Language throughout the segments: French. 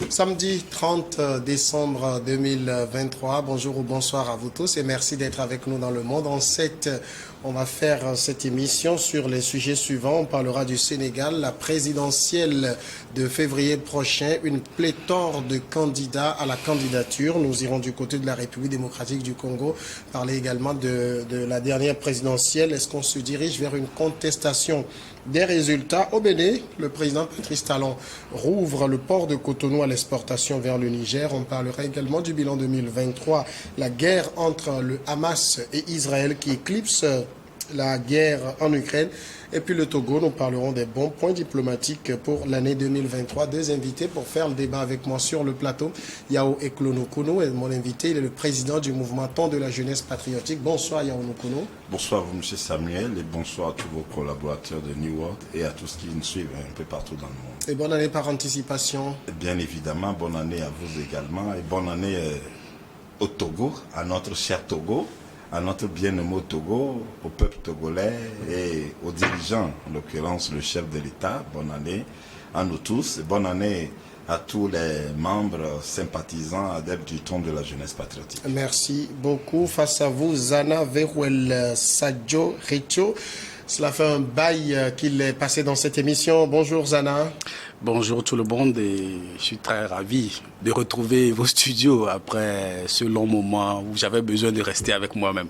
Samedi 30 décembre 2023, bonjour ou bonsoir à vous tous et merci d'être avec nous dans le monde. On va faire cette émission sur les sujets suivants. On parlera du Sénégal, la présidentielle de février prochain, une pléthore de candidats à la candidature. Nous irons du côté de la République démocratique du Congo, parler également de la dernière présidentielle. Est-ce qu'on se dirige vers une contestation des résultats? Au Bénin, le président Patrice Talon rouvre le port de Cotonou à l'exportation vers le Niger. On parlera également du bilan 2023, la guerre entre le Hamas et Israël qui éclipse la guerre en Ukraine. Et puis le Togo, nous parlerons des bons points diplomatiques pour l'année 2023. Deux invités pour faire le débat avec moi sur le plateau. Yao Eklonokuno est mon invité. Il est le président du mouvement Temps de la jeunesse patriotique. Bonsoir Yao Nokuno. Bonsoir vous, M. Samuel, et bonsoir à tous vos collaborateurs de New World et à tous ceux qui nous suivent un peu partout dans le monde. Et bonne année par anticipation. Bien évidemment, bonne année à vous également et bonne année au Togo, à notre cher Togo, à notre bien-aimé Togo, au peuple togolais et aux dirigeants, en l'occurrence le chef de l'État. Bonne année à nous tous et bonne année à tous les membres sympathisants, adeptes du Temps de la jeunesse patriotique. Merci beaucoup. Face à vous, Zana Veruel Sadio Richo. Cela fait un bail qu'il est passé dans cette émission. Bonjour Zana. Bonjour tout le monde et je suis très ravi de retrouver vos studios après ce long moment où j'avais besoin de rester avec moi-même.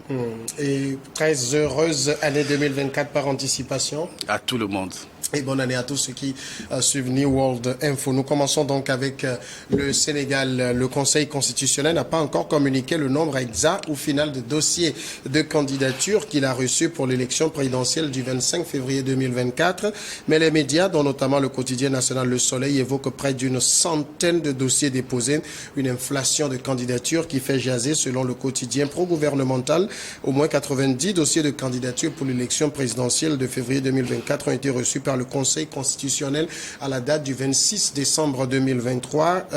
Et très heureuse année 2024 par anticipation. À tout le monde. Et bonne année à tous ceux qui suivent New World Info. Nous commençons donc avec le Sénégal. Le Conseil constitutionnel n'a pas encore communiqué le nombre exact ou final de dossiers de candidature qu'il a reçus pour l'élection présidentielle du 25 février 2024. Mais les médias, dont notamment le quotidien national Le Soleil, évoquent près d'une centaine de dossiers déposés. Une inflation de candidatures qui fait jaser, selon le quotidien pro-gouvernemental. Au moins 90 dossiers de candidature pour l'élection présidentielle de février 2024 ont été reçus par le Conseil constitutionnel à la date du 26 décembre 2023,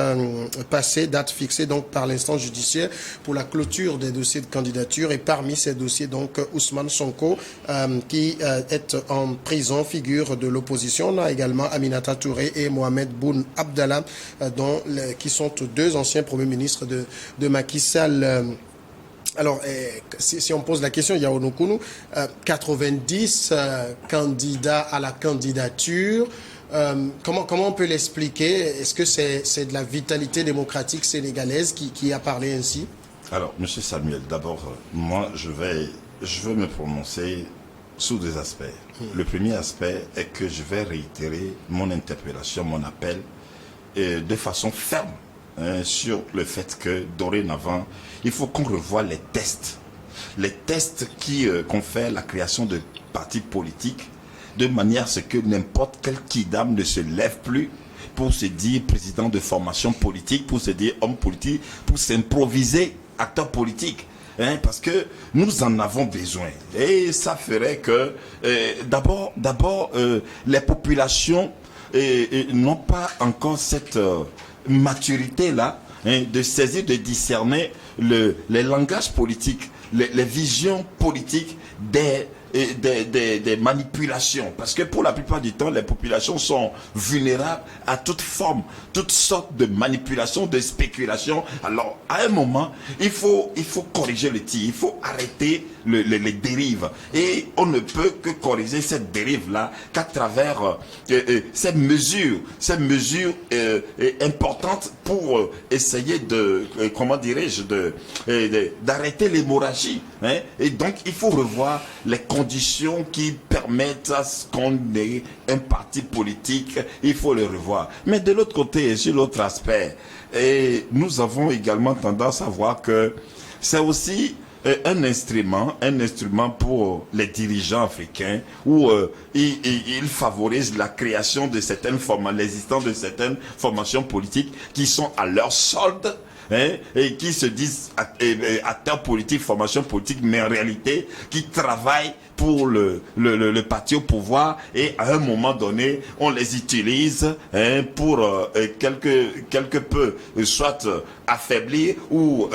passée, date fixée donc par l'instance judiciaire pour la clôture des dossiers de candidature. Et parmi ces dossiers, donc, Ousmane Sonko, qui est en prison, figure de l'opposition. On a également Aminata Touré et Mohamed Boun Abdallah, qui sont deux anciens premiers ministres de Macky Sall. Alors, si on pose la question, Yao Nokuno, 90 candidats à la candidature, comment on peut l'expliquer? Est-ce que c'est de la vitalité démocratique sénégalaise qui a parlé ainsi? Alors, M. Samuel, d'abord, moi, je veux me prononcer sous deux aspects. Le premier aspect est que je vais réitérer mon interpellation, mon appel, de façon ferme, sur le fait que dorénavant, il faut qu'on revoie les tests qui confèrent la création de partis politiques, de manière à ce que n'importe quel kidam ne se lève plus pour se dire président de formation politique, pour se dire homme politique, pour s'improviser acteur politique. Parce que nous en avons besoin. Et ça ferait que, d'abord, les populations n'ont pas encore cette maturité-là, de saisir, de discerner les langages politiques, les visions politiques des manipulations. Parce que pour la plupart du temps, les populations sont vulnérables à toute forme, toutes sortes de manipulations, de spéculations. Alors, à un moment, il faut corriger le tir, il faut arrêter les dérives. Et on ne peut que corriger cette dérive-là qu'à travers ces mesures importantes pour essayer d'arrêter l'hémorragie. Et donc, il faut revoir les conditions qui permettent à ce qu'on ait un parti politique. Il faut le revoir. Mais de l'autre côté, sur l'autre aspect, nous avons également tendance à voir que c'est aussi un instrument pour les dirigeants africains où ils favorisent la création de certaines l'existence de certaines formations politiques qui sont à leur solde, et qui se disent acteurs politiques, formations politiques, mais en réalité qui travaillent pour le parti au pouvoir, et à un moment donné on les utilise pour quelque peu soit affaiblir ou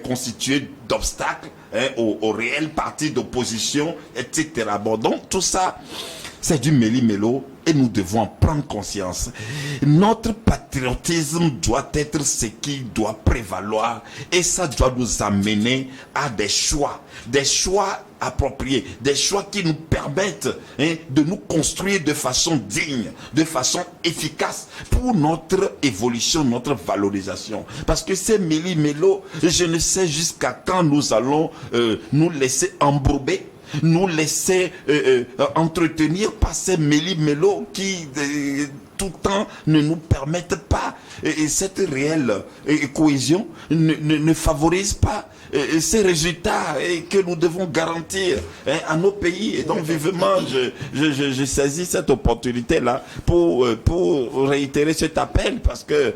constituer d'obstacles au réel parti d'opposition, etc. Bon, donc tout ça c'est du méli-mélo et nous devons en prendre conscience. Notre patriotisme doit être ce qui doit prévaloir et ça doit nous amener à des choix appropriés, des choix qui nous permettent de nous construire de façon digne, de façon efficace pour notre évolution, notre valorisation. Parce que ces méli-mélo, je ne sais jusqu'à quand nous allons nous laisser embrouber, nous laisser entretenir par ces méli-mélo qui tout le temps ne nous permettent pas cette réelle cohésion, ne favorise pas ces résultats que nous devons garantir à nos pays. Et donc vivement, je saisis cette opportunité-là pour réitérer cet appel, parce que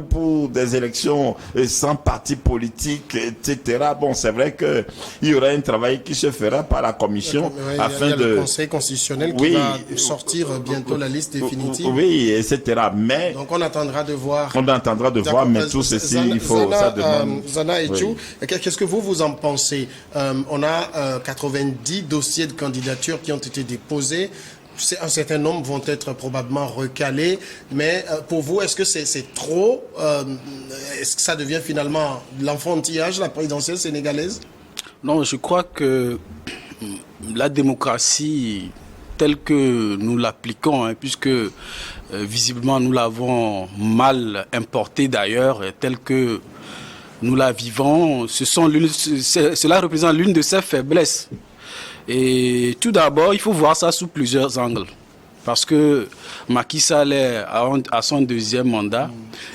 pour des élections sans parti politique, etc., bon, c'est vrai qu'il y aura un travail qui se fera par la commission afin il y a de... le Conseil constitutionnel qui va sortir bientôt la liste définitive. Oui, etc. Mais... Donc on attendra de voir. On attendra de voir, mais tout ceci, il faut... ça demande... Zana et Tchou, qu'est-ce que vous en pensez? On a 90 dossiers de candidature qui ont été déposés. Un certain nombre vont être probablement recalés, mais pour vous, est-ce que c'est trop? Est-ce que ça devient finalement l'enfantillage, la présidentielle sénégalaise? Non, je crois que la démocratie telle que nous l'appliquons, puisque visiblement nous l'avons mal importée d'ailleurs, telle que nous la vivons, cela représente l'une de ses faiblesses. Et tout d'abord, il faut voir ça sous plusieurs angles. Parce que Macky Sall est à son deuxième mandat.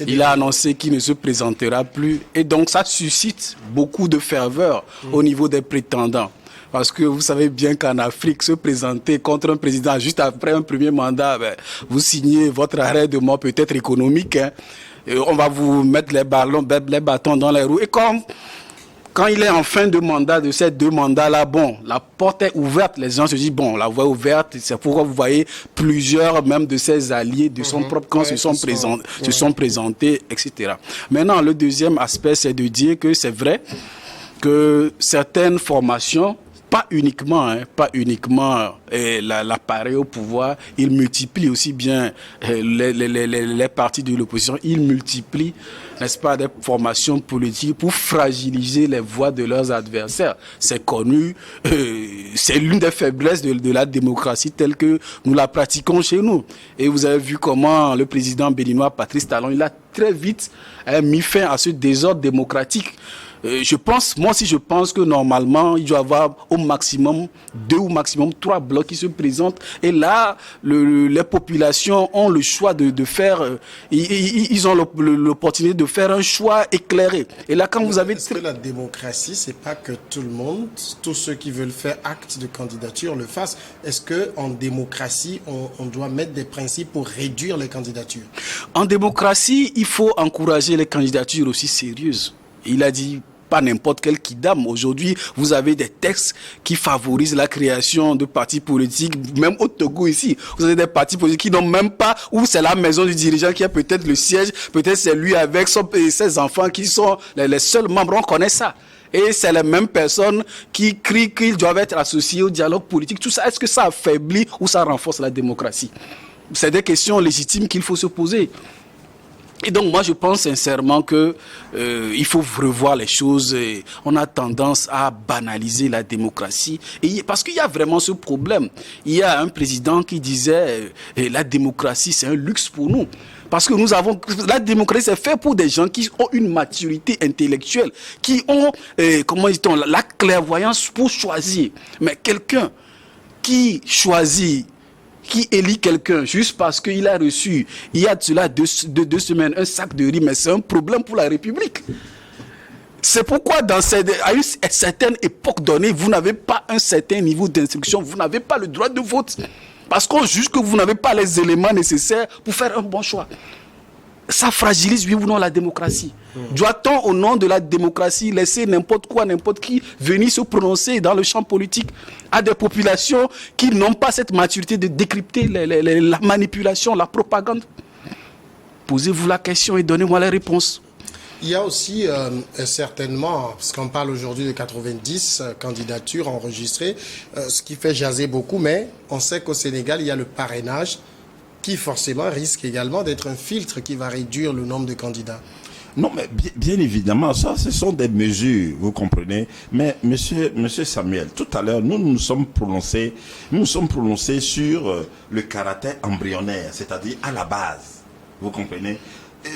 Il a annoncé qu'il ne se présentera plus. Et donc, ça suscite beaucoup de ferveur au niveau des prétendants. Parce que vous savez bien qu'en Afrique, se présenter contre un président juste après un premier mandat, vous signez votre arrêt de mort peut-être économique. On va vous mettre les bâtons dans les roues. Et quand il est en fin de mandat, de ces deux mandats-là, bon, la porte est ouverte. Les gens se disent, bon, la voie est ouverte. C'est pourquoi vous voyez plusieurs, même de ses alliés de son propre camp se sont présentés, etc. Maintenant, le deuxième aspect, c'est de dire que c'est vrai que certaines formations, pas uniquement l'appareil au pouvoir, il multiplie aussi bien les partis de l'opposition, il multiplie, n'est-ce pas, des formations politiques pour fragiliser les voix de leurs adversaires. C'est connu, c'est l'une des faiblesses de la démocratie telle que nous la pratiquons chez nous. Et vous avez vu comment le président béninois Patrice Talon, il a très vite mis fin à ce désordre démocratique. Je pense que normalement, il doit y avoir au maximum 2 ou maximum 3 blocs qui se présentent. Et là, les populations ont le choix de faire, ils ont l'opportunité de faire un choix éclairé. Et là, quand vous avez... Est-ce que la démocratie, c'est pas que tout le monde, tous ceux qui veulent faire acte de candidature le fassent? Est-ce qu'en démocratie, on doit mettre des principes pour réduire les candidatures? En démocratie, il faut encourager les candidatures aussi sérieuses. Il a dit pas n'importe quel kidam. Aujourd'hui, vous avez des textes qui favorisent la création de partis politiques. Même au Togo ici, vous avez des partis politiques qui n'ont même pas, ou c'est la maison du dirigeant qui a peut-être le siège, peut-être c'est lui avec ses enfants qui sont les seuls membres. On connaît ça. Et c'est les mêmes personnes qui crient qu'ils doivent être associés au dialogue politique. Tout ça, est-ce que ça affaiblit ou ça renforce la démocratie? C'est des questions légitimes qu'il faut se poser. Et donc moi je pense sincèrement que il faut revoir les choses. On a tendance à banaliser la démocratie parce qu'il y a vraiment ce problème. Il y a un président qui disait la démocratie c'est un luxe pour nous. Parce que la démocratie c'est fait pour des gens qui ont une maturité intellectuelle, qui ont la clairvoyance pour choisir. Mais quelqu'un qui choisit, qui élit quelqu'un juste parce qu'il a reçu, il y a de cela deux semaines, un sac de riz, mais c'est un problème pour la République. C'est pourquoi à une certaine époque donnée, vous n'avez pas un certain niveau d'instruction, vous n'avez pas le droit de vote. Parce qu'on juge que vous n'avez pas les éléments nécessaires pour faire un bon choix. Ça fragilise, oui ou non, la démocratie. Doit-on, au nom de la démocratie, laisser n'importe quoi, n'importe qui venir se prononcer dans le champ politique à des populations qui n'ont pas cette maturité de décrypter la manipulation, la propagande? Posez-vous la question et donnez-moi les réponses. Il y a aussi certainement, parce qu'on parle aujourd'hui de 90 candidatures enregistrées, ce qui fait jaser beaucoup, mais on sait qu'au Sénégal, il y a le parrainage qui forcément risque également d'être un filtre qui va réduire le nombre de candidats. Non, mais bien évidemment, ça, ce sont des mesures, vous comprenez. Mais monsieur Samuel, tout à l'heure, nous nous sommes prononcés sur le caractère embryonnaire, c'est-à-dire à la base. Vous comprenez?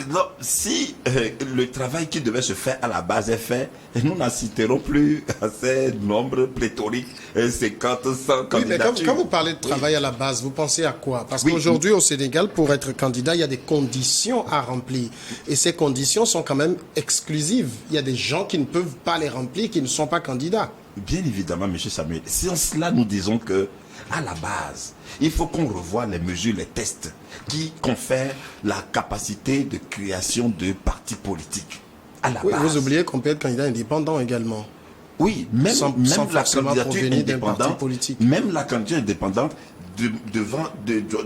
Donc, si le travail qui devait se faire à la base est fait, nous n'assisterons plus à ces nombres pléthoriques, 50, 100 candidatures. Oui, mais quand vous parlez de travail à la base, vous pensez à quoi? Parce qu'aujourd'hui, au Sénégal, pour être candidat, il y a des conditions à remplir. Et ces conditions sont quand même exclusives. Il y a des gens qui ne peuvent pas les remplir, qui ne sont pas candidats. Bien évidemment, M. Samuel. Si en cela, nous disons que, à la base, il faut qu'on revoie les mesures, les tests qui confèrent la capacité de création de partis politiques. À la base. Vous oubliez qu'on peut être candidat indépendant également. Oui, même la candidature indépendante, même la candidature indépendante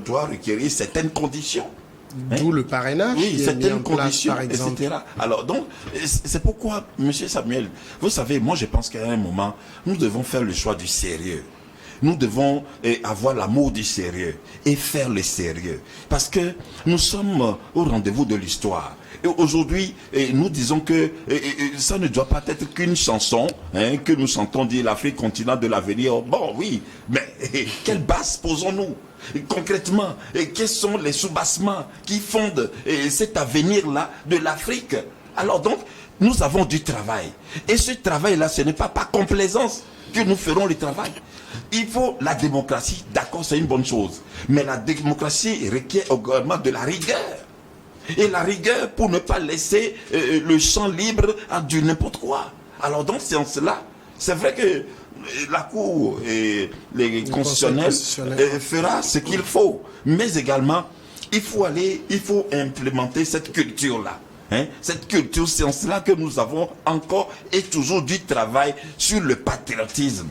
doit requérir certaines conditions. D'où le parrainage. Oui, certaines conditions, par exemple. etc. Alors donc, c'est pourquoi, M. Samuel, vous savez, moi je pense qu'à un moment, nous devons faire le choix du sérieux. Nous devons avoir l'amour du sérieux et faire le sérieux. Parce que nous sommes au rendez-vous de l'histoire. Et aujourd'hui, nous disons que ça ne doit pas être qu'une chanson que nous chantons dire l'Afrique, continent de l'avenir. Bon, oui, mais quelle base posons-nous concrètement? Quels sont les soubassements qui fondent cet avenir-là de l'Afrique? Alors donc, nous avons du travail. Et ce travail-là, ce n'est pas par complaisance que nous ferons le travail. Il faut la démocratie, d'accord, c'est une bonne chose. Mais la démocratie requiert également de la rigueur. Et la rigueur pour ne pas laisser le champ libre à du n'importe quoi. Alors donc c'est en cela, c'est vrai que la Cour et les constitutionnels fera ce qu'il faut. Mais également, il faut implémenter cette culture-là. Cette culture, c'est en cela que nous avons encore et toujours du travail sur le patriotisme.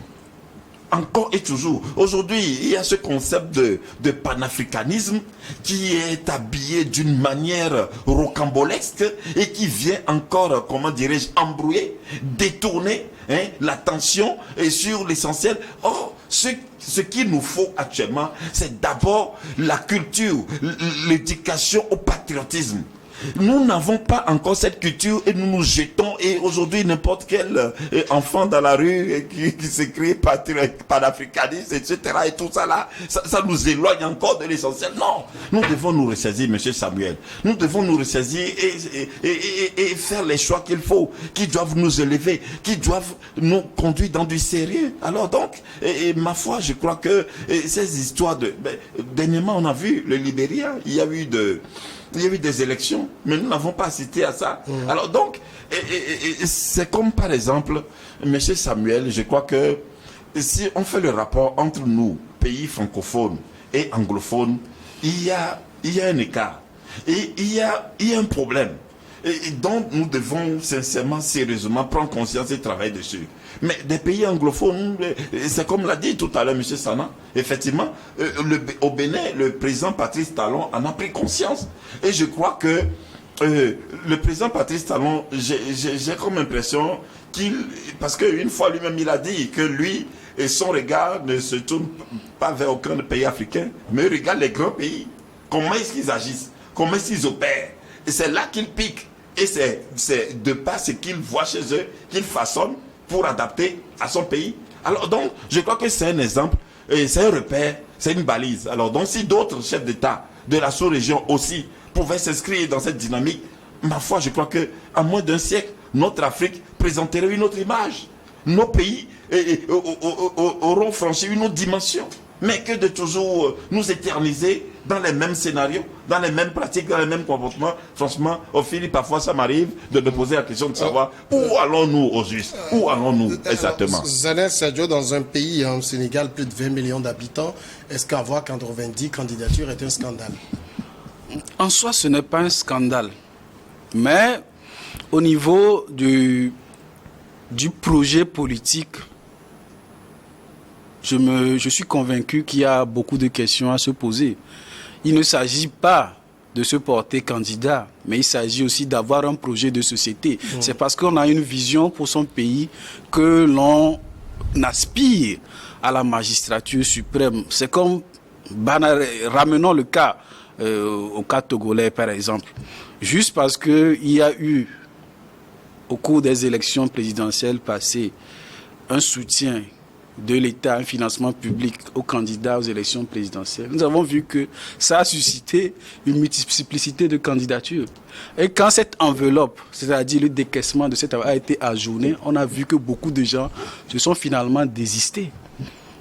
Encore et toujours. Aujourd'hui, il y a ce concept de panafricanisme qui est habillé d'une manière rocambolesque et qui vient encore, comment dirais-je, embrouiller, détourner l'attention sur l'essentiel. Or, ce qu'il nous faut actuellement, c'est d'abord la culture, l'éducation au patriotisme. Nous n'avons pas encore cette culture et nous nous jetons, et aujourd'hui n'importe quel enfant dans la rue qui s'écrit panafricaniste, etc. et tout ça là, ça nous éloigne encore de l'essentiel. Non, nous devons nous ressaisir, M. Samuel. Nous devons nous ressaisir et faire les choix qu'il faut, qui doivent nous élever, qui doivent nous conduire dans du sérieux. Alors donc, ma foi, je crois que ces histoires dernièrement on a vu le Libéria, il y a eu des élections, mais nous n'avons pas assisté à ça. Alors donc, c'est comme par exemple, M. Samuel, je crois que si on fait le rapport entre nous, pays francophones et anglophones, il y a un écart. Et il y a un problème. Et donc nous devons sincèrement, sérieusement prendre conscience et travailler dessus. Mais des pays anglophones, c'est comme l'a dit tout à l'heure M. Sana, effectivement, au Bénin, le président Patrice Talon en a pris conscience. Et je crois que le président Patrice Talon, j'ai comme impression parce qu'une fois lui-même il a dit que lui, et son regard ne se tourne pas vers aucun pays africain, mais il regarde les grands pays. Comment est-ce qu'ils agissent? Comment est-ce qu'ils opèrent? Et c'est là qu'il pique. Et c'est de par ce qu'il voit chez eux qu'il façonne pour adapter à son pays. Alors donc, je crois que c'est un exemple, c'est un repère, c'est une balise. Alors donc, si d'autres chefs d'État de la sous-région aussi pouvaient s'inscrire dans cette dynamique, ma foi, je crois que en moins d'un siècle, notre Afrique présenterait une autre image. Nos pays auront franchi une autre dimension. Mais que de toujours nous éterniser dans les mêmes scénarios, dans les mêmes pratiques, dans les mêmes comportements. Franchement, au fil, parfois ça m'arrive de me poser la question de savoir où allons-nous au juste? Où allons-nous exactement? Zanel Sadio, dans un pays, au Sénégal, plus de 20 millions d'habitants, est-ce qu'avoir 90 candidatures est un scandale? En soi, ce n'est pas un scandale. Mais au niveau du projet politique, je suis convaincu qu'il y a beaucoup de questions à se poser. Il ne s'agit pas de se porter candidat, mais il s'agit aussi d'avoir un projet de société. C'est parce qu'on a une vision pour son pays que l'on aspire à la magistrature suprême. C'est comme, ramenons le cas, au cas togolais par exemple, juste parce qu'il y a eu, au cours des élections présidentielles passées, un soutien de l'État, un financement public aux candidats aux élections présidentielles. Nous avons vu que ça a suscité une multiplicité de candidatures. Et quand cette enveloppe, c'est-à-dire le décaissement de cette enveloppe a été ajourné, on a vu que beaucoup de gens se sont finalement désistés.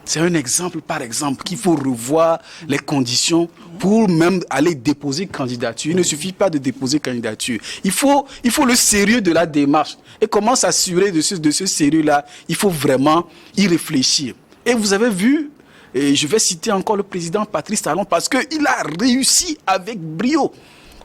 C'est un exemple, par exemple, qu'il faut revoir les conditions pour même aller déposer candidature. Il ne suffit pas de déposer candidature. Il faut le sérieux de la démarche. Et comment s'assurer de ce sérieux-là? Il faut vraiment y réfléchir. Et vous avez vu, et je vais citer encore le président Patrice Talon, parce qu'il a réussi avec brio.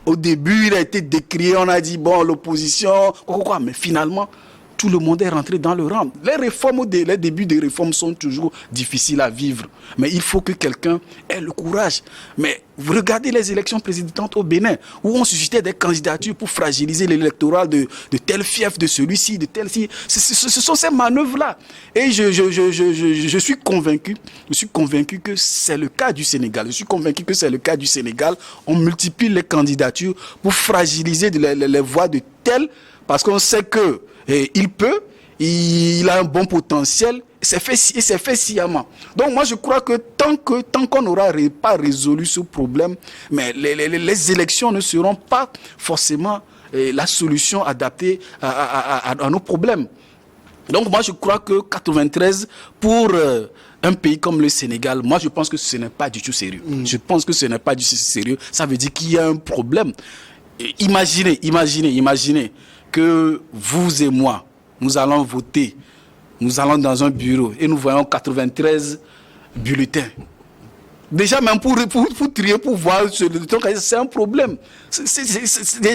Au début, il a été décrié, on a dit, bon, l'opposition, quoi, mais finalement, tout le monde est rentré dans le rang. Les réformes, les débuts des réformes sont toujours difficiles à vivre. Mais il faut que quelqu'un ait le courage. Mais vous regardez les élections présidentielles au Bénin, où on suscitait des candidatures pour fragiliser l'électorat de tel fief, de celui-ci, de tel-ci. Ce sont ces manœuvres-là. Et je suis convaincu que c'est le cas du Sénégal. Je suis convaincu que c'est le cas du Sénégal. On multiplie les candidatures pour fragiliser les voix de tel, parce qu'on sait que il a un bon potentiel, c'est fait sciemment. Donc moi je crois que tant qu'on n'aura pas résolu ce problème, mais les élections ne seront pas forcément la solution adaptée à nos problèmes. Donc moi je crois que 93 pour un pays comme le Sénégal, moi je pense que ce n'est pas du tout sérieux. Je pense que ce n'est pas du tout sérieux. Ça veut dire qu'il y a un problème. Imaginez que vous et moi, nous allons voter, nous allons dans un bureau et nous voyons 93 bulletins. Déjà même pour trier, pour voir, c'est un problème.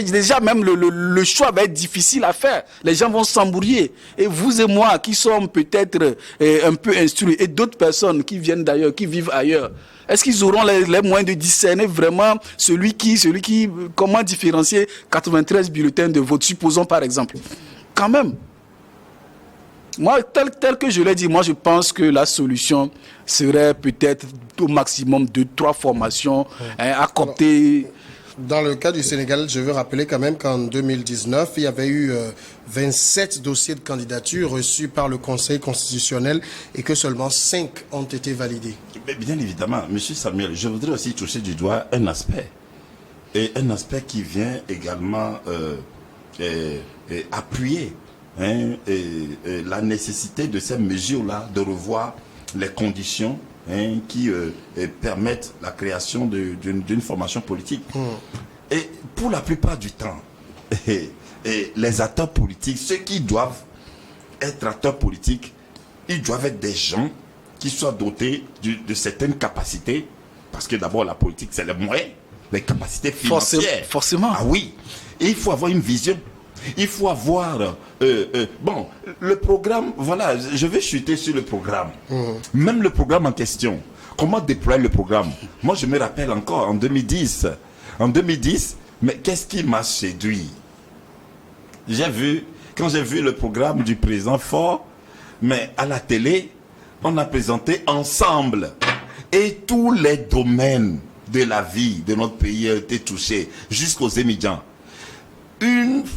Déjà même le choix va être difficile à faire. Les gens vont s'embrouiller. Et vous et moi qui sommes peut-être un peu instruits, et d'autres personnes qui viennent d'ailleurs, qui vivent ailleurs, est-ce qu'ils auront les moyens de discerner vraiment celui qui, comment différencier 93 bulletins de vote, supposons par exemple. Quand même. Moi, tel que je l'ai dit, moi je pense que la solution serait peut-être au maximum 2-3 formations à coopter. Dans le cas du Sénégal, je veux rappeler quand même qu'en 2019, il y avait eu 27 dossiers de candidature reçus par le Conseil constitutionnel et que seulement 5 ont été validés. Mais bien évidemment, M. Samuel, je voudrais aussi toucher du doigt un aspect. Et un aspect qui vient également appuyer la nécessité de ces mesures-là, de revoir les conditions qui permettent la création d'une formation politique. Et pour la plupart du temps, les acteurs politiques, ceux qui doivent être acteurs politiques, ils doivent être des gens qui soient dotés de certaines capacités, parce que d'abord la politique c'est les moyens, les capacités financières. Forcément. Ah oui, et il faut avoir une vision. Il faut avoir... bon, le programme, voilà, je vais chuter sur le programme. Même le programme en question. Comment déployer le programme? Moi, je me rappelle encore, en 2010, mais qu'est-ce qui m'a séduit? Quand j'ai vu le programme du président Faure, mais à la télé, on a présenté ensemble. Et tous les domaines de la vie de notre pays ont été touchés, jusqu'aux émigrants.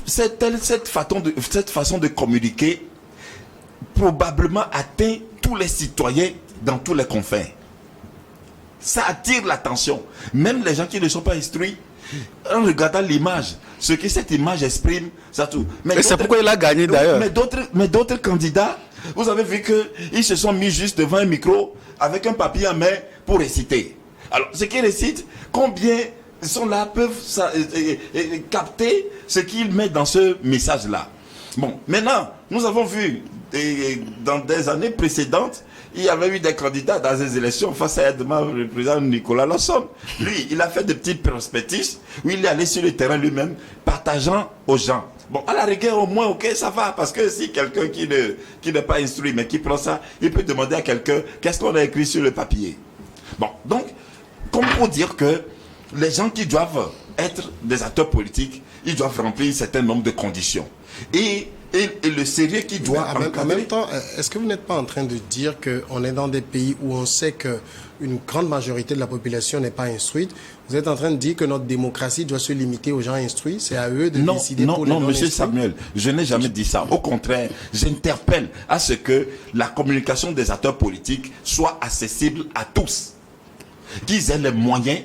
Cette façon de communiquer probablement atteint tous les citoyens dans tous les confins. Ça attire l'attention. Même les gens qui ne sont pas instruits, en regardant l'image, ce que cette image exprime, ça tout. Mais c'est pourquoi il a gagné d'ailleurs. Mais d'autres candidats, vous avez vu qu'ils se sont mis juste devant un micro avec un papier en main pour réciter. Alors, ce qu'ils récitent, combien sont là, peuvent capter ce qu'il met dans ce message-là. Bon, maintenant, nous avons vu dans des années précédentes, il y avait eu des candidats dans les élections face à le président Nicolas Lasson. Lui, il a fait des petites perspectives où il est allé sur le terrain lui-même, partageant aux gens. Bon, à la rigueur, au moins, ok, ça va, parce que si quelqu'un qui n'est pas instruit, mais qui prend ça, il peut demander à quelqu'un, qu'est-ce qu'on a écrit sur le papier? Bon, donc, comme pour dire que les gens qui doivent être des acteurs politiques, ils doivent remplir un certain nombre de conditions. Et le sérieux qui doit en même temps, est-ce que vous n'êtes pas en train de dire qu'on est dans des pays où on sait qu'une grande majorité de la population n'est pas instruite? Vous êtes en train de dire que notre démocratie doit se limiter aux gens instruits? C'est à eux de décider pour les non-instruits? Non, monsieur Samuel, je n'ai jamais dit ça. Au contraire, j'interpelle à ce que la communication des acteurs politiques soit accessible à tous. Qu'ils aient les moyens,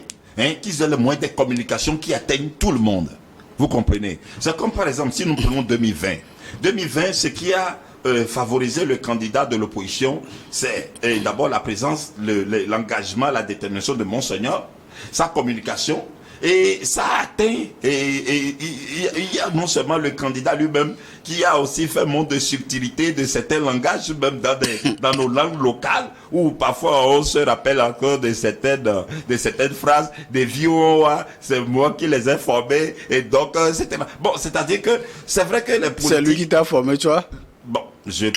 qu'ils aient les moyens de communication qui atteignent tout le monde. Vous comprenez? C'est comme par exemple, si nous prenons 2020. 2020, ce qui a favorisé le candidat de l'opposition, c'est d'abord la présence, l'engagement, la détermination de Monseigneur, sa communication, et ça a atteint, et il y a non seulement le candidat lui-même, qui a aussi fait montre de subtilité de certains langages, même dans nos langues locales, où parfois on se rappelle encore de certaines phrases, des vieux, c'est moi qui les ai formés, et donc, bon, c'est-à-dire que c'est vrai que les politiques... C'est lui qui t'a formé, tu vois? Bon, je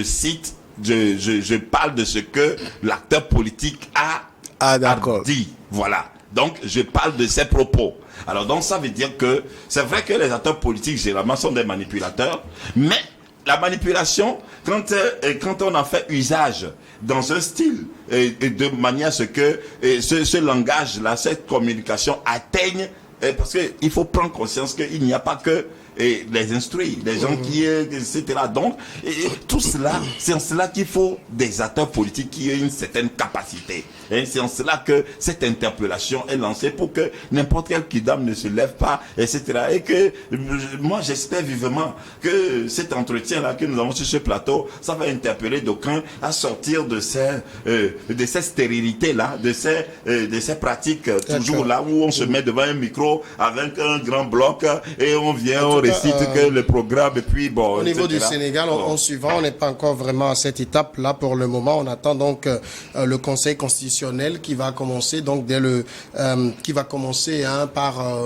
cite, je parle de ce que l'acteur politique a dit, voilà. Donc, je parle de ses propos. Alors, donc, ça veut dire que c'est vrai que les acteurs politiques, généralement, sont des manipulateurs, mais la manipulation, quand on en fait usage dans un style, et de manière à ce que ce langage-là, cette communication atteigne, parce qu'il faut prendre conscience qu'il n'y a pas que les instruits, les gens qui, etc. Donc, tout cela, c'est en cela qu'il faut des acteurs politiques qui aient une certaine capacité. Et c'est en cela que cette interpellation est lancée pour que n'importe quel kidam ne se lève pas, etc. Et que, moi, j'espère vivement que cet entretien-là que nous avons sur ce plateau, ça va interpeller d'aucuns à sortir de ces stérilités-là, de ces pratiques toujours là où on se met devant un micro avec un grand bloc et on vient, on récite que le programme et puis bon. Au niveau du Sénégal, en suivant, on n'est pas encore vraiment à cette étape-là pour le moment. On attend donc le Conseil constitutionnel qui va commencer donc par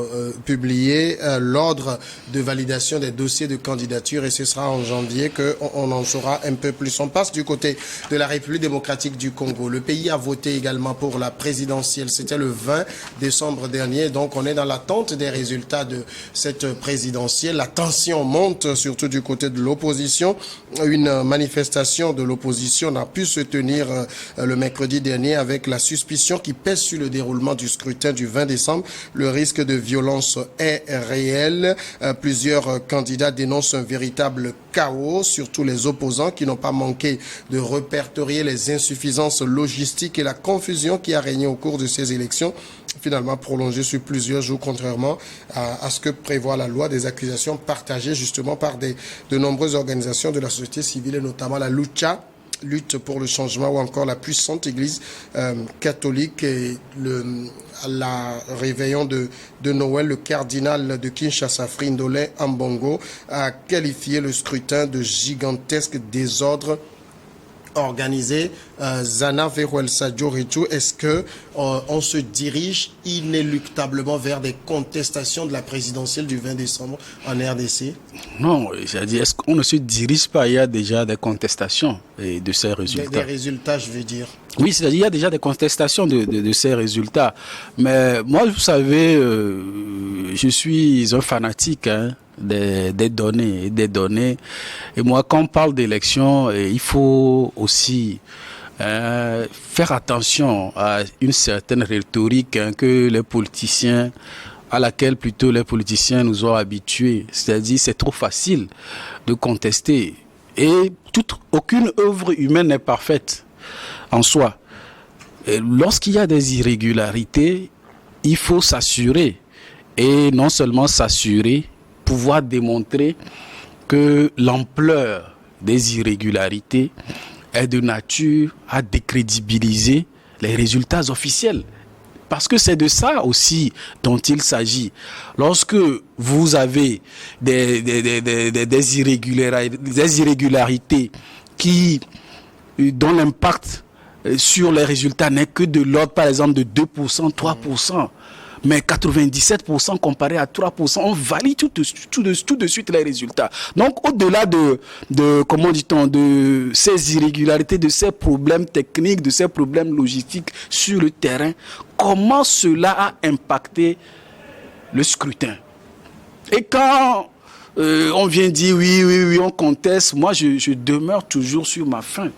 publier l'ordre de validation des dossiers de candidature et ce sera en janvier qu'on en saura un peu plus. On passe du côté de la République démocratique du Congo. Le pays a voté également pour la présidentielle. C'était le 20 décembre dernier. Donc on est dans l'attente des résultats de cette présidentielle. La tension monte, surtout du côté de l'opposition. Une manifestation de l'opposition n'a pu se tenir le mercredi dernier avec la suspicion qui pèse sur le déroulement du scrutin du 20 décembre. Le risque de violence est réel. Plusieurs candidats dénoncent un véritable chaos, surtout les opposants qui n'ont pas manqué de répertorier les insuffisances logistiques et la confusion qui a régné au cours de ces élections, finalement prolongées sur plusieurs jours, contrairement à ce que prévoit la loi, des accusations partagées justement par de nombreuses organisations de la société civile, et notamment la lutte pour le changement ou encore la puissante Église catholique. Et la réveillon de Noël, le cardinal de Kinshasa, Frindolin Ambongo, a qualifié le scrutin de gigantesque désordre organisé. Zana Verouel Sadio Ritou, est-ce que on se dirige inéluctablement vers des contestations de la présidentielle du 20 décembre en RDC? Non, c'est-à-dire, est-ce qu'on ne se dirige pas? Il y a déjà des contestations de ces résultats. Des résultats, je veux dire. Oui, c'est-à-dire, il y a déjà des contestations de ces résultats. Mais moi, vous savez, je suis un fanatique des données. Et moi, quand on parle d'élections, il faut aussi faire attention à une certaine rhétorique à laquelle plutôt les politiciens nous ont habitués. C'est-à-dire, c'est trop facile de contester. Et aucune œuvre humaine n'est parfaite en soi. Et lorsqu'il y a des irrégularités, il faut s'assurer. Et non seulement s'assurer, pouvoir démontrer que l'ampleur des irrégularités est de nature à décrédibiliser les résultats officiels. Parce que c'est de ça aussi dont il s'agit. Lorsque vous avez des irrégularités dont l'impact sur les résultats n'est que de l'ordre, par exemple, de 2%, 3%, mais 97% comparé à 3%, on valide tout de suite les résultats. Donc, au-delà de ces irrégularités, de ces problèmes techniques, de ces problèmes logistiques sur le terrain, comment cela a impacté le scrutin. Et quand on vient dire oui, on conteste, moi je demeure toujours sur ma faim.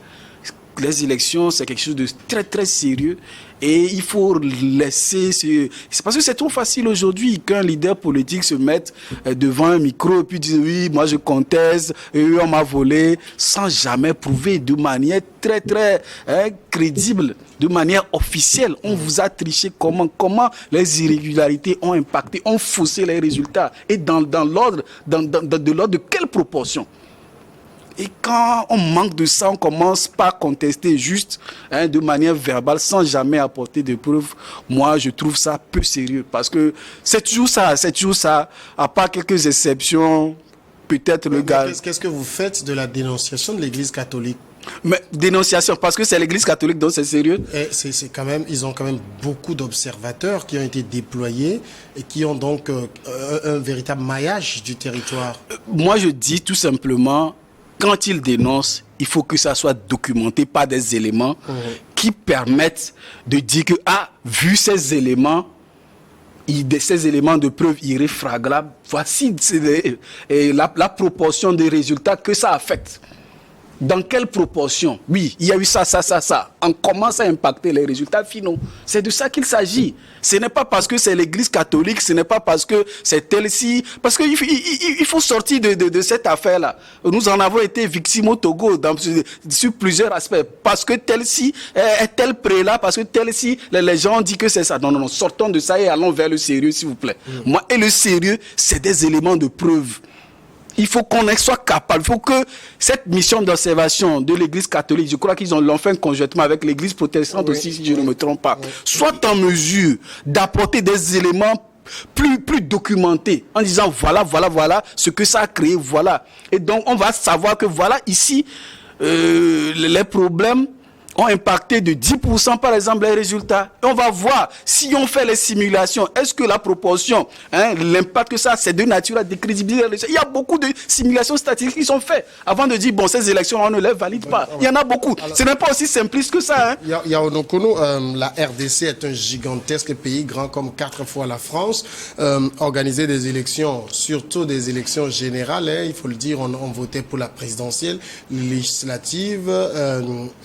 Les élections, c'est quelque chose de très très sérieux et il faut laisser c'est parce que c'est trop facile aujourd'hui qu'un leader politique se mette devant un micro et puis dise oui, moi je conteste, on m'a volé, sans jamais prouver de manière très très crédible, de manière officielle. On vous a triché comment les irrégularités ont impacté, ont faussé les résultats et dans l'ordre, de l'ordre de quelle proportion? Et quand on manque de ça, on commence par contester juste de manière verbale sans jamais apporter de preuves. Moi, je trouve ça peu sérieux parce que c'est toujours ça, à part quelques exceptions, peut-être le gars... Qu'est-ce que vous faites de la dénonciation de l'Église catholique? Mais dénonciation, parce que c'est l'Église catholique, donc c'est sérieux. Et ils ont quand même beaucoup d'observateurs qui ont été déployés et qui ont donc un véritable maillage du territoire. Moi, je dis tout simplement... Quand ils dénoncent, il faut que ça soit documenté par des éléments qui permettent de dire que, vu ces éléments de preuve irréfragables, voici la proportion des résultats que ça affecte. Dans quelle proportion? Oui, il y a eu ça. On commence à impacter les résultats finaux. C'est de ça qu'il s'agit. Ce n'est pas parce que c'est l'Église catholique, ce n'est pas parce que c'est tel-ci. Parce qu'il faut sortir de cette affaire-là. Nous en avons été victimes au Togo sur plusieurs aspects. Parce que tel-ci est tel prélat, parce que tel-ci, les gens ont dit que c'est ça. Non, sortons de ça et allons vers le sérieux, s'il vous plaît. Moi, et le sérieux, c'est des éléments de preuve. Il faut qu'on soit capable, il faut que cette mission d'observation de l'Église catholique, je crois qu'ils l'ont fait conjointement avec l'Église protestante aussi, si je ne me trompe pas, soit en mesure d'apporter des éléments plus documentés, en disant voilà ce que ça a créé, voilà. Et donc on va savoir que voilà ici, les problèmes ont impacté de 10% par exemple les résultats. Et on va voir si on fait les simulations, est-ce que la proportion, l'impact que ça, c'est de nature à décrédibiliser les résultats. Il y a beaucoup de simulations statistiques qui sont faites avant de dire, bon, ces élections, on ne les valide pas. Il y en a beaucoup. Ce n'est pas aussi simpliste que ça. Yaonokono, la RDC est un gigantesque pays, grand comme 4 fois la France. Organiser des élections, surtout des élections générales, il faut le dire, on votait pour la présidentielle, législative,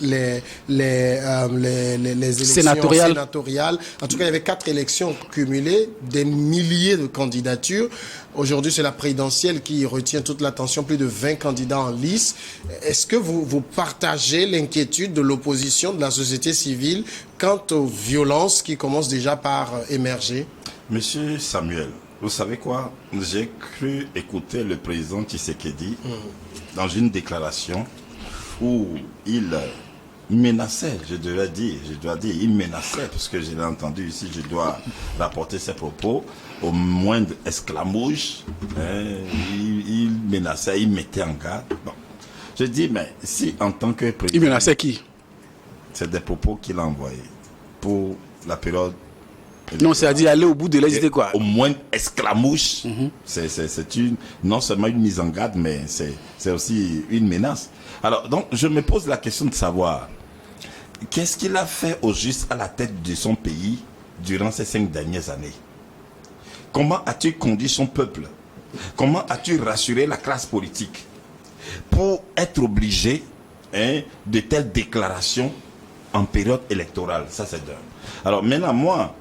les élections sénatoriales. En tout cas, il y avait 4 élections cumulées, des milliers de candidatures. Aujourd'hui, c'est la présidentielle qui retient toute l'attention, plus de 20 candidats en lice. Est-ce que vous partagez l'inquiétude de l'opposition, de la société civile, quant aux violences qui commencent déjà par émerger? Monsieur Samuel, vous savez quoi? J'ai cru écouter le président Tshisekedi dans une déclaration où il menaçait, je dois dire, il menaçait, parce que je l'ai entendu ici, je dois rapporter ses propos, au moindre esclamouche, il menaçait, il mettait en garde. Bon. Je dis, mais si en tant que président... Il menaçait qui? C'est des propos qu'il a envoyés pour la période... Non, c'est-à-dire aller au bout de l'idée quoi? Au moins esclamouche, c'est non seulement une mise en garde, mais c'est aussi une menace. Alors, donc, je me pose la question de savoir, qu'est-ce qu'il a fait au juste à la tête de son pays durant ces 5 dernières années? Comment as-tu conduit son peuple? Comment as-tu rassuré la classe politique pour être obligé de telles déclarations en période électorale? Ça, c'est d'un. Alors, maintenant, moi,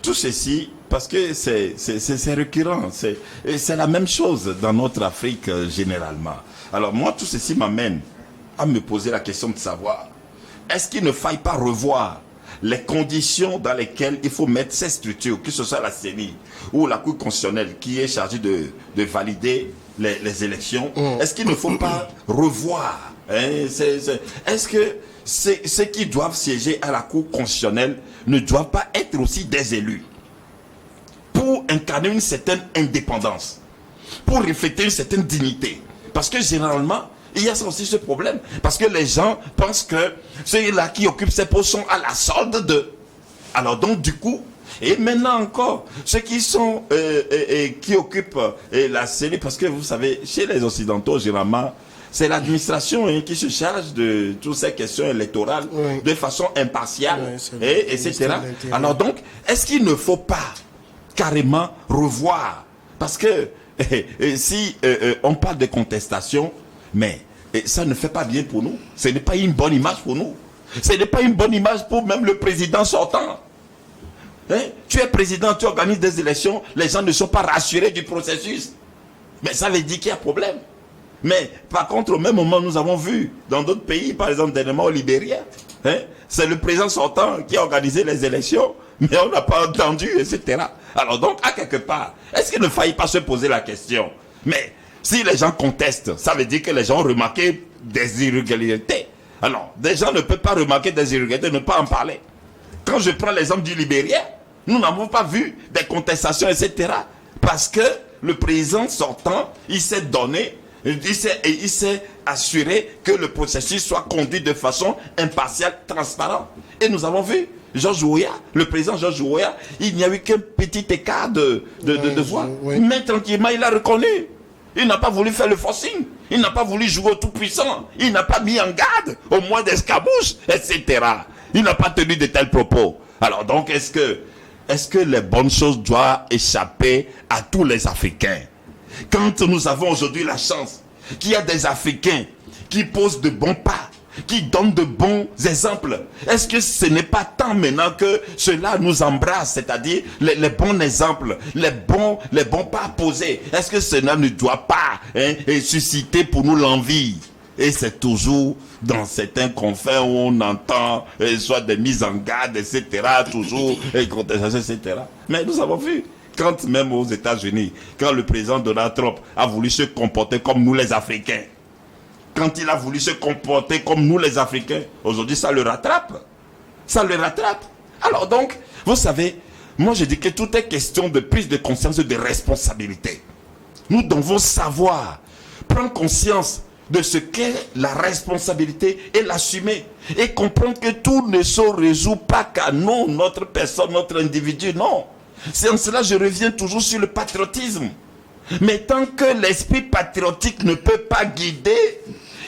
tout ceci, parce que c'est récurrent, c'est la même chose dans notre Afrique généralement. Alors, moi, tout ceci m'amène à me poser la question de savoir, est-ce qu'il ne faille pas revoir les conditions dans lesquelles il faut mettre ces structures, que ce soit la CENI ou la Cour constitutionnelle qui est chargée de valider les élections? Est-ce qu'il ne faut pas revoir est-ce que ceux qui doivent siéger à la Cour constitutionnelle ne doivent pas être aussi des élus pour incarner une certaine indépendance, pour refléter une certaine dignité? Parce que généralement, il y a aussi ce problème. Parce que les gens pensent que ceux-là qui occupent ces postes sont à la solde de... Alors donc du coup, et maintenant encore, ceux qui sont qui occupent la CENI, parce que vous savez, chez les Occidentaux, généralement, c'est l'administration qui se charge de toutes ces questions électorales de façon impartiale, etc. Alors donc, est-ce qu'il ne faut pas carrément revoir. Parce que si on parle de contestation, mais ça ne fait pas bien pour nous. Ce n'est pas une bonne image pour nous. Ce n'est pas une bonne image pour même le président sortant. Tu es président, tu organises des élections, les gens ne sont pas rassurés du processus. Mais ça veut dire qu'il y a problème. Mais par contre, au même moment, nous avons vu dans d'autres pays, par exemple dernièrement au Libéria, c'est le président sortant qui a organisé les élections, mais on n'a pas entendu, etc. Alors donc, à quelque part, est-ce qu'il ne faille pas se poser la question? Mais si les gens contestent, ça veut dire que les gens ont remarqué des irrégularités. Alors, des gens ne peuvent pas remarquer des irrégularités, ne pas en parler. Quand je prends l'exemple du Libéria, nous n'avons pas vu des contestations, etc. Parce que le président sortant, il s'est donné, il s'est assuré que le processus soit conduit de façon impartiale, transparente. Et nous avons vu Georges Weah, le président Georges Weah, il n'y a eu qu'un petit écart de voix. Oui. Mais tranquillement, il a reconnu. Il n'a pas voulu faire le forcing. Il n'a pas voulu jouer au tout-puissant. Il n'a pas mis en garde, au moins d'escabouche, etc. Il n'a pas tenu de tels propos. Alors donc, est-ce que les bonnes choses doivent échapper à tous les Africains? Quand nous avons aujourd'hui la chance qu'il y a des Africains qui posent de bons pas, qui donnent de bons exemples, est-ce que ce n'est pas temps maintenant que cela nous embrasse, c'est-à-dire les bons exemples, les bons pas posés? Est-ce que cela ne doit pas susciter pour nous l'envie? Et c'est toujours dans certains confins où on entend soit des mises en garde, etc., toujours, contestations, etc. Mais nous avons vu, quand même aux États-Unis, quand le président Donald Trump a voulu se comporter comme nous les Africains, quand il a voulu se comporter comme nous les Africains, aujourd'hui ça le rattrape. Ça le rattrape. Alors donc, vous savez, moi je dis que tout est question de prise de conscience et de responsabilité. Nous devons savoir, prendre conscience de ce qu'est la responsabilité et l'assumer. Et comprendre que tout ne se résout pas qu'à nous, notre personne, notre individu, non. C'est en cela que je reviens toujours sur le patriotisme. Mais tant que l'esprit patriotique ne peut pas guider,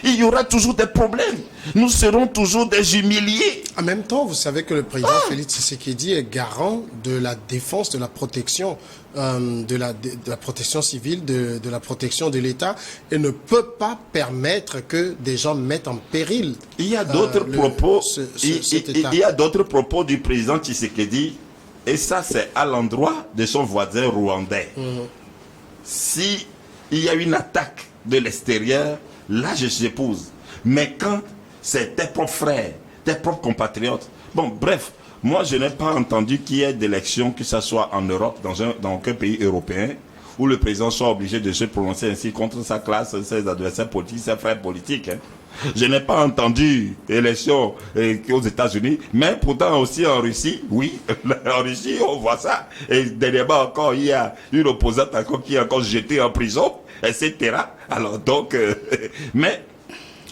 il y aura toujours des problèmes. Nous serons toujours des humiliés. En même temps, vous savez que le président Félix Tshisekedi est garant de la défense, de la protection, de la protection civile, de la protection de l'État, et ne peut pas permettre que des gens mettent en péril. Il y a d'autres propos. Il y a d'autres propos du président Tshisekedi, et ça c'est à l'endroit de son voisin rwandais. Si il y a une attaque de l'extérieur, là je s'épouse. Mais quand c'est tes propres frères, tes propres compatriotes, bon bref, moi je n'ai pas entendu qu'il y ait d'élection, que ce soit en Europe, dans aucun pays européen, où le président soit obligé de se prononcer ainsi contre sa classe, ses adversaires politiques, ses frères politiques. Je n'ai pas entendu élection aux États-Unis, mais pourtant aussi en Russie, oui, en Russie on voit ça. Et dernièrement encore, il y a une opposante encore qui est encore jetée en prison, etc. Alors donc, mais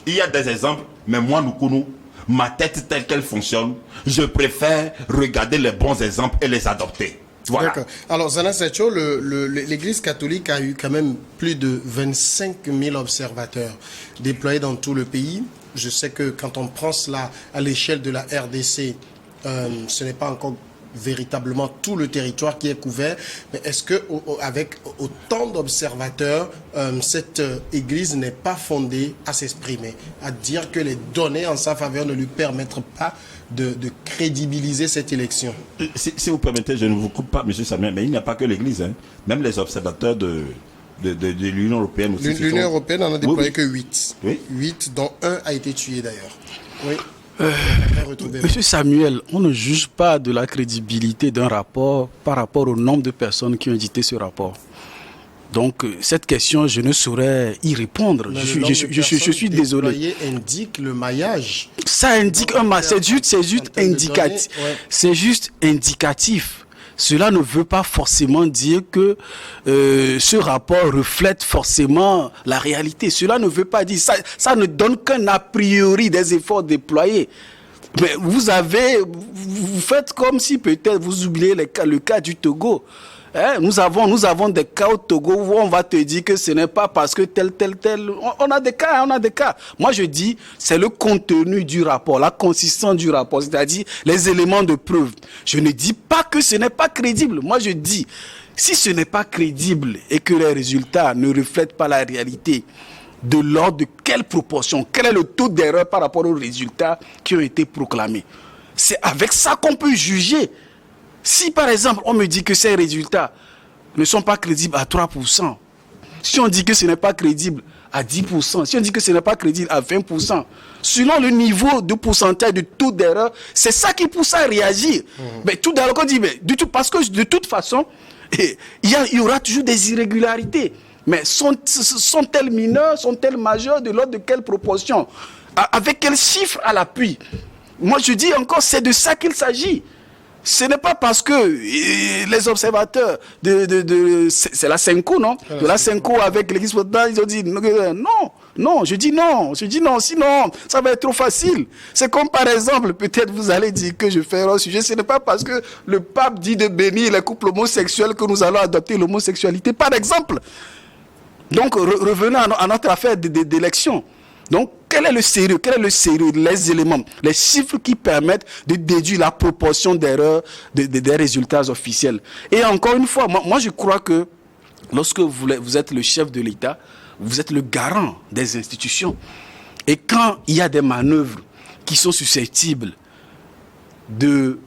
il y a des exemples, mais moi, Nukunu, ma tête telle qu'elle fonctionne, je préfère regarder les bons exemples et les adopter. Voilà. D'accord. Alors, Zana Setcho, l'Église catholique a eu quand même plus de 25 000 observateurs déployés dans tout le pays. Je sais que quand on prend cela à l'échelle de la RDC, ce n'est pas encore véritablement tout le territoire qui est couvert. Mais est-ce que avec autant d'observateurs, cette Église n'est pas fondée à s'exprimer, à dire que les données en sa faveur ne lui permettent pas de crédibiliser cette élection? Si vous permettez, je ne vous coupe pas, M. Samuel, mais il n'y a pas que l'Église. Même les observateurs de l'Union européenne aussi. L'Union européenne n'en a déployé que 8. Oui. 8, dont un a été tué d'ailleurs. Oui. Monsieur Samuel, on ne juge pas de la crédibilité d'un rapport par rapport au nombre de personnes qui ont édité ce rapport. Donc, cette question, je ne saurais y répondre. Je suis désolé. Indique le maillage. Ça indique un maillage. C'est juste indicatif. Ouais. C'est juste indicatif. Cela ne veut pas forcément dire que ce rapport reflète forcément la réalité. Cela ne veut pas dire ça ne donne qu'un a priori des efforts déployés. Mais vous faites comme si peut-être vous oubliez le cas du Togo. Nous avons des cas au Togo où on va te dire que ce n'est pas parce que tel. On a des cas. Moi, je dis, c'est le contenu du rapport, la consistance du rapport, c'est-à-dire les éléments de preuve. Je ne dis pas que ce n'est pas crédible. Moi, je dis, si ce n'est pas crédible et que les résultats ne reflètent pas la réalité, de l'ordre de quelle proportion, quel est le taux d'erreur par rapport aux résultats qui ont été proclamés. C'est avec ça qu'on peut juger. Si par exemple on me dit que ces résultats ne sont pas crédibles à 3%, si on dit que ce n'est pas crédible à 10%, si on dit que ce n'est pas crédible à 20%, selon le niveau de pourcentage de taux d'erreur, c'est ça qui pousse à réagir. Mais tout d'abord on dit, parce que de toute façon, il y aura toujours des irrégularités. Mais sont-elles mineures, sont-elles majeures, de l'ordre de quelle proportion? Avec quel chiffre à l'appui? Moi je dis encore, c'est de ça qu'il s'agit. Ce n'est pas parce que les observateurs c'est la Senko, non? De la Senko avec l'équipe ils ont dit non, je dis non, sinon ça va être trop facile. C'est comme par exemple, peut-être vous allez dire que je fais un sujet, ce n'est pas parce que le pape dit de bénir les couples homosexuels que nous allons adopter l'homosexualité, par exemple. Donc revenons à notre affaire d'élection. Donc, quel est le sérieux? Les éléments, les chiffres qui permettent de déduire la proportion d'erreurs des résultats officiels. Et encore une fois, moi je crois que lorsque vous êtes le chef de l'État, vous êtes le garant des institutions. Et quand il y a des manœuvres qui sont susceptibles de,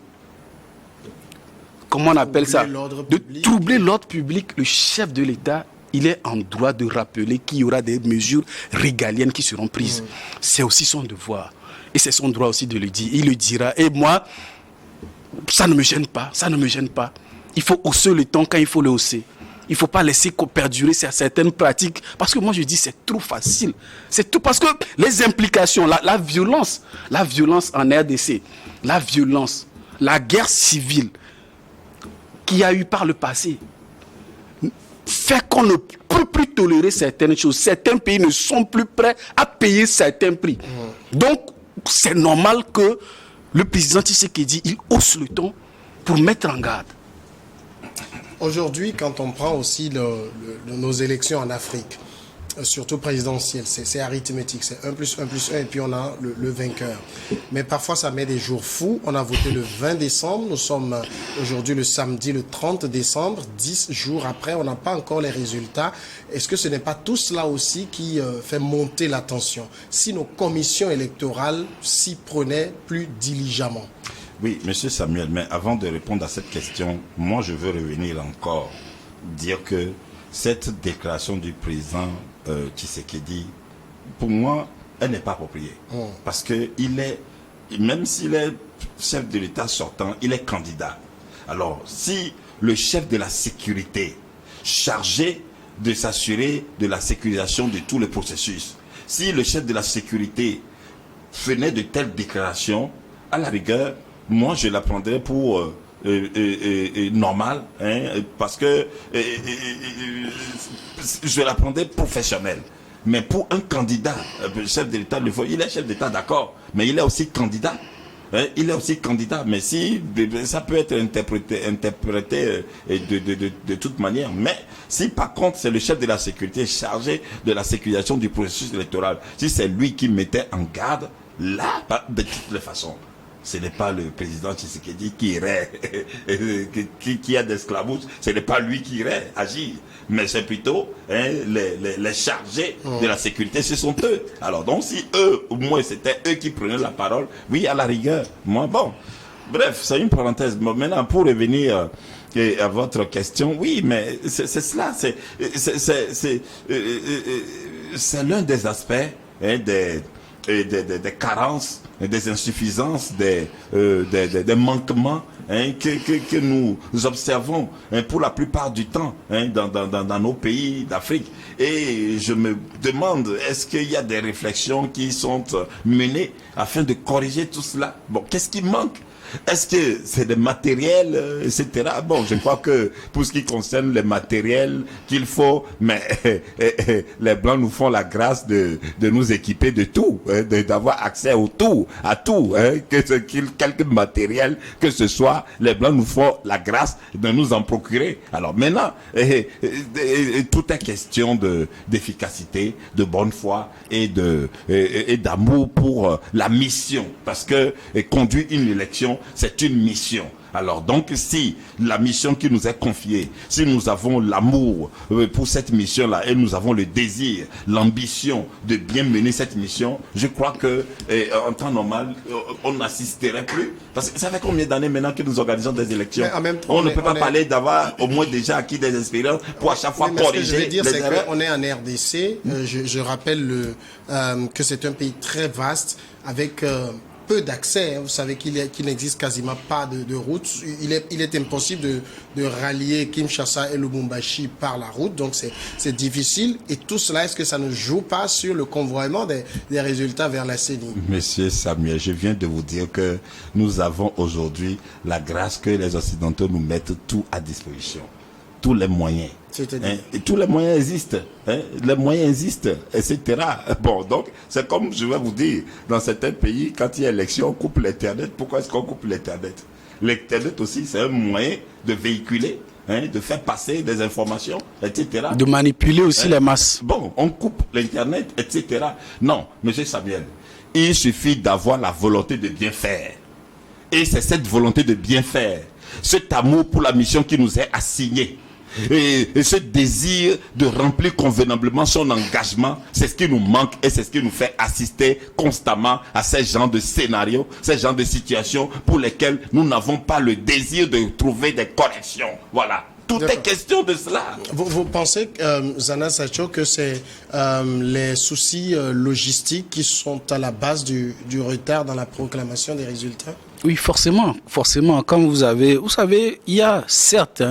comment on appelle ça, de troubler l'ordre public, le chef de l'État, il est en droit de rappeler qu'il y aura des mesures régaliennes qui seront prises. C'est aussi son devoir. Et c'est son droit aussi de le dire. Il le dira. Et moi, ça ne me gêne pas. Il faut hausser le ton quand il faut le hausser. Il ne faut pas laisser perdurer certaines pratiques. Parce que moi, je dis c'est trop facile. C'est tout parce que les implications, la violence en RDC, la guerre civile qu'il y a eu par le passé, fait qu'on ne peut plus tolérer certaines choses. Certains pays ne sont plus prêts à payer certains prix. Donc, c'est normal que le président Tshisekedi, il hausse le ton pour mettre en garde. Aujourd'hui, quand on prend aussi nos élections en Afrique, surtout présidentielles, c'est arithmétique, c'est 1 + 1 + 1 et puis on a le vainqueur. Mais parfois ça met des jours fous. On a voté le 20 décembre, nous sommes aujourd'hui le samedi le 30 décembre, 10 jours après, on n'a pas encore les résultats. Est-ce que ce n'est pas tout cela aussi qui fait monter la tension si nos commissions électorales s'y prenaient plus diligemment? Oui, monsieur Samuel, mais avant de répondre à cette question, moi je veux revenir encore, dire que cette déclaration du président Tshisekedi, pour moi, elle n'est pas appropriée. Parce que même s'il est chef de l'État sortant, il est candidat. Alors, si le chef de la sécurité, chargé de s'assurer de la sécurisation de tous les processus, si le chef de la sécurité faisait de telles déclarations, à la rigueur, moi je la prendrais pour normal, parce que je la prendrais professionnelle. Mais pour un candidat, chef de l'État, il est chef d'État, d'accord, mais il est aussi candidat. Il est aussi candidat, mais si ça peut être interprété de toute manière. Mais si par contre c'est le chef de la sécurité chargé de la sécurisation du processus électoral, si c'est lui qui mettait en garde, là, de toutes les façons, ce n'est pas le président Tshisekedi qui irait, qui a d'esclavage, ce n'est pas lui qui irait agir, mais c'est plutôt les chargés de la sécurité, ce sont eux. Alors donc si eux, au moins c'était eux qui prenaient la parole, oui, à la rigueur, moi, bon. Bref, c'est une parenthèse. Bon, maintenant, pour revenir à votre question, oui, mais c'est cela, c'est l'un des aspects des carences, des insuffisances, des manquements que nous observons pour la plupart du temps dans nos pays d'Afrique. Et je me demande, est-ce qu'il y a des réflexions qui sont menées afin de corriger tout cela? Bon, qu'est-ce qui manque Est-ce que c'est des matériels, etc. Bon, je crois que pour ce qui concerne les matériels qu'il faut, mais les Blancs nous font la grâce de nous équiper de tout, d'avoir accès au tout, à tout, quelque matériel que ce soit, les Blancs nous font la grâce de nous en procurer. Alors maintenant, tout est question d'efficacité, de bonne foi et d'amour pour la mission, parce que conduire une élection, c'est une mission. Alors donc, si la mission qui nous est confiée, si nous avons l'amour pour cette mission-là et nous avons le désir, l'ambition de bien mener cette mission, je crois que en temps normal, on n'assisterait plus. Parce que ça fait combien d'années maintenant que nous organisons des élections? On ne peut pas parler d'avoir au moins déjà acquis des expériences pour à chaque fois corriger. Ce que je veux dire, les c'est erreurs. qu'on est en RDC. Je rappelle que c'est un pays très vaste avec peu d'accès. Vous savez qu'il n'existe quasiment pas de route. Il est impossible de rallier Kinshasa et Lubumbashi par la route. Donc c'est difficile. Et tout cela, est-ce que ça ne joue pas sur le convoiement des résultats vers la CENI? Monsieur Samuel, je viens de vous dire que nous avons aujourd'hui la grâce que les Occidentaux nous mettent tout à disposition. Tous les moyens. Et tous les moyens existent. Les moyens existent, etc. Bon, donc, c'est comme je vais vous dire, dans certains pays, quand il y a élection, on coupe l'Internet. Pourquoi est-ce qu'on coupe l'Internet? L'Internet aussi, c'est un moyen de véhiculer, de faire passer des informations, etc. De manipuler aussi les masses. Bon, on coupe l'Internet, etc. Non, monsieur Samuel, il suffit d'avoir la volonté de bien faire. Et c'est cette volonté de bien faire, cet amour pour la mission qui nous est assignée, et ce désir de remplir convenablement son engagement, c'est ce qui nous manque et c'est ce qui nous fait assister constamment à ces genres de scénarios, ces genres de situations pour lesquelles nous n'avons pas le désir de trouver des corrections. Voilà. Tout est question de cela. Vous pensez, Zana Sacho, que c'est les soucis logistiques qui sont à la base du retard dans la proclamation des résultats? Oui, forcément. Forcément. Comme vous savez, il y a certes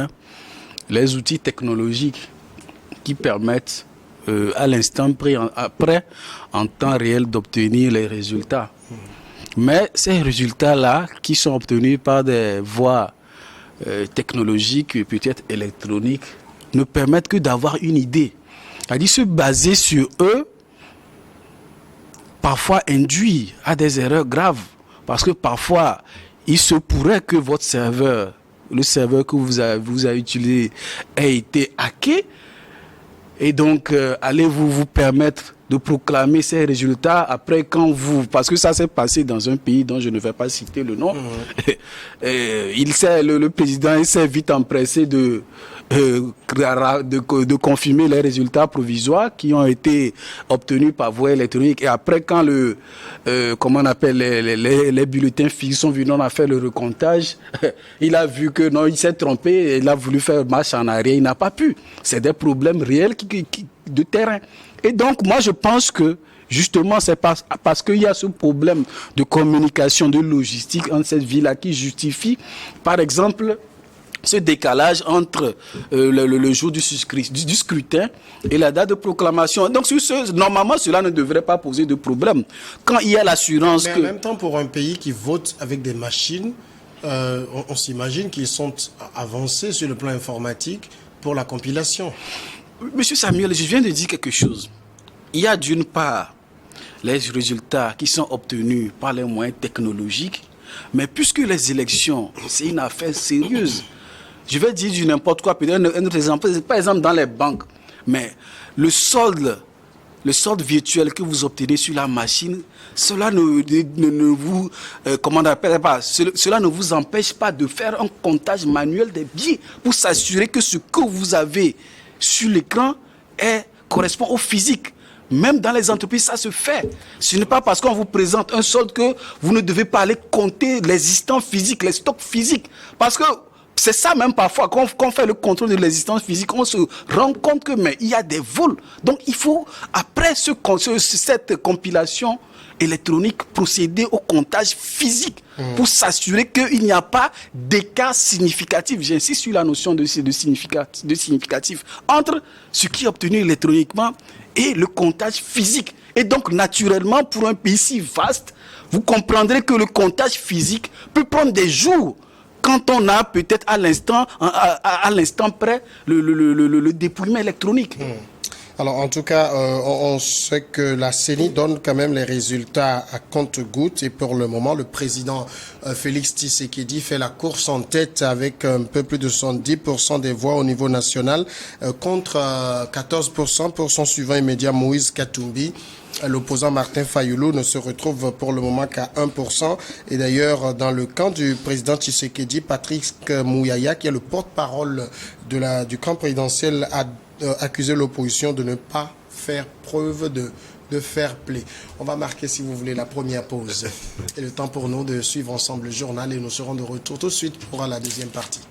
les outils technologiques qui permettent à l'instant après, en temps réel, d'obtenir les résultats. Mais ces résultats-là, qui sont obtenus par des voies technologiques, peut-être électroniques, ne permettent que d'avoir une idée. C'est-à-dire se baser sur eux, parfois induit à des erreurs graves. Parce que parfois, il se pourrait que votre serveur, le serveur que vous avez utilisé, ait été hacké. Et donc, allez-vous vous permettre de proclamer ces résultats après quand parce que ça s'est passé dans un pays dont je ne vais pas citer le nom. Le président s'est vite empressé de confirmer les résultats provisoires qui ont été obtenus par voie électronique. Et après, quand les bulletins physiques sont venus, on a fait le recomptage. Il a vu que non, il s'est trompé et il a voulu faire marche en arrière. Il n'a pas pu. C'est des problèmes réels de terrain. Et donc, moi, je pense que, justement, c'est parce qu'il y a ce problème de communication, de logistique entre cette ville-là qui justifie, par exemple, ce décalage entre le jour du scrutin et la date de proclamation. Donc, normalement, cela ne devrait pas poser de problème. Quand il y a l'assurance Mais en même temps, pour un pays qui vote avec des machines, on s'imagine qu'ils sont avancés sur le plan informatique pour la compilation. Monsieur Samuel, je viens de dire quelque chose. Il y a d'une part les résultats qui sont obtenus par les moyens technologiques, mais puisque les élections, c'est une affaire sérieuse, je vais dire du n'importe quoi, peut-être un autre exemple, par exemple dans les banques, mais le solde virtuel que vous obtenez sur la machine, cela ne vous, cela ne vous empêche pas de faire un comptage manuel des billets pour s'assurer que ce que vous avez sur l'écran correspond au physique. Même dans les entreprises, ça se fait. Ce n'est pas parce qu'on vous présente un solde que vous ne devez pas aller compter les existants physiques, les stocks physiques. Parce que c'est ça même parfois, quand on fait le contrôle de l'existence physique, on se rend compte que il y a des vols. Donc il faut, après cette compilation électronique, procéder au comptage physique pour s'assurer qu'il n'y a pas d'écart significatif. J'insiste sur la notion de significatif entre ce qui est obtenu électroniquement et le comptage physique. Et donc, naturellement, pour un pays si vaste, vous comprendrez que le comptage physique peut prendre des jours quand on a peut-être à l'instant près le dépouillement électronique. Alors, en tout cas, on sait que la CENI donne quand même les résultats à compte-gouttes. Et pour le moment, le président Félix Tshisekedi fait la course en tête avec un peu plus de 70% des voix au niveau national contre 14% pour son suivant immédiat Moïse Katumbi. L'opposant Martin Fayulu ne se retrouve pour le moment qu'à 1%. Et d'ailleurs, dans le camp du président Tshisekedi, Patrick Mouyaya, qui est le porte-parole du camp présidentiel, a accusé l'opposition de ne pas faire preuve de fair play. On va marquer, si vous voulez, la première pause. Et le temps pour nous de suivre ensemble le journal et nous serons de retour tout de suite pour la deuxième partie.